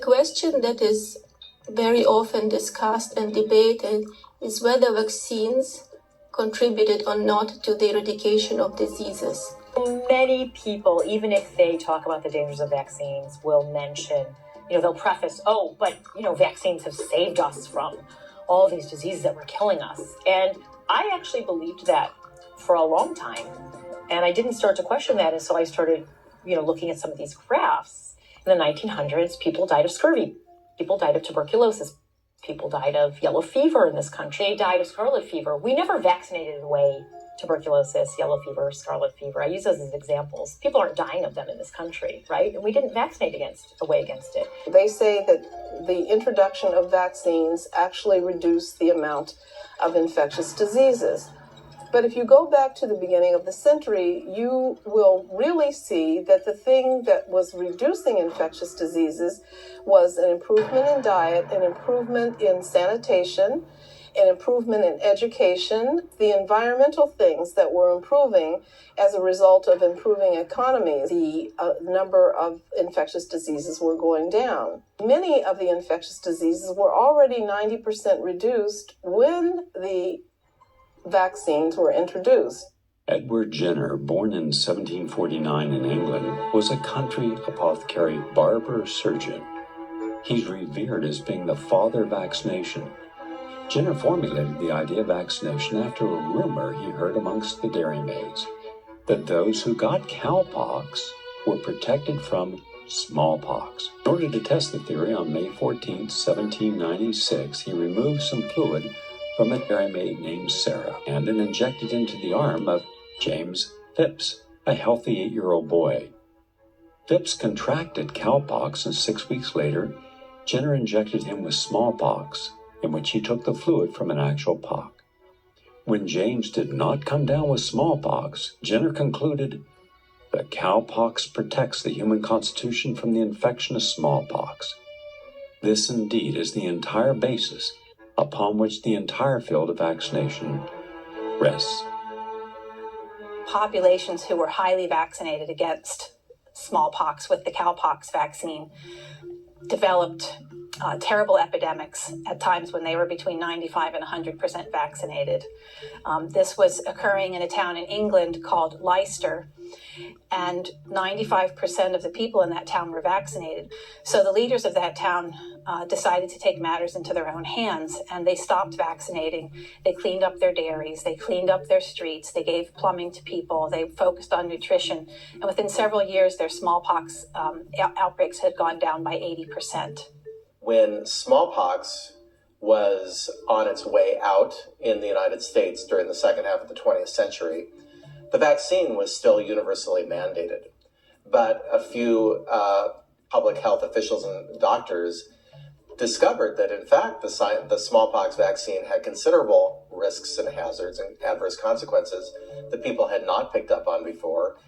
question that is very often discussed and debated is whether vaccines contributed or not to the eradication of diseases. Many people, even if they talk about the dangers of vaccines, will mention, they'll preface, vaccines have saved us from all these diseases that were killing us. And I actually believed that for a long time. And I didn't start to question that until I started, looking at some of these graphs. In the 1900s, people died of scurvy. People died of tuberculosis. People died of yellow fever in this country. They died of scarlet fever. We never vaccinated away tuberculosis, yellow fever, scarlet fever. I use those as examples. People aren't dying of them in this country, right? And we didn't vaccinate away against it. They say that the introduction of vaccines actually reduced the amount of infectious diseases. But if you go back to the beginning of the century, you will really see that the thing that was reducing infectious diseases was an improvement in diet, an improvement in sanitation, an improvement in education, the environmental things that were improving as a result of improving economies. The number of infectious diseases were going down. Many of the infectious diseases were already 90% reduced when the vaccines were introduced. Edward Jenner, born in 1749 in England, was a country apothecary, barber, surgeon. He's revered as being the father of vaccination. Jenner formulated the idea of vaccination after a rumor he heard amongst the dairymaids that those who got cowpox were protected from smallpox. In order to test the theory, on May 14, 1796, he removed some fluid from a dairymaid named Sarah and then injected into the arm of James Phipps, a healthy 8-year-old boy. Phipps contracted cowpox, and 6 weeks later, Jenner injected him with smallpox, in which he took the fluid from an actual pox. When James did not come down with smallpox, Jenner concluded that cowpox protects the human constitution from the infection of smallpox. This indeed is the entire basis upon which the entire field of vaccination rests. Populations who were highly vaccinated against smallpox with the cowpox vaccine developed terrible epidemics at times when they were between 95 and 100% vaccinated. This was occurring in a town in England called Leicester, and 95% of the people in that town were vaccinated. So the leaders of that town decided to take matters into their own hands, and they stopped vaccinating. They cleaned up their dairies, they cleaned up their streets, they gave plumbing to people, they focused on nutrition, and within several years their smallpox outbreaks had gone down by 80%. When smallpox was on its way out in the United States during the second half of the 20th century, the vaccine was still universally mandated. But a few public health officials and doctors discovered that, in fact, the smallpox vaccine had considerable risks and hazards and adverse consequences that people had not picked up on before.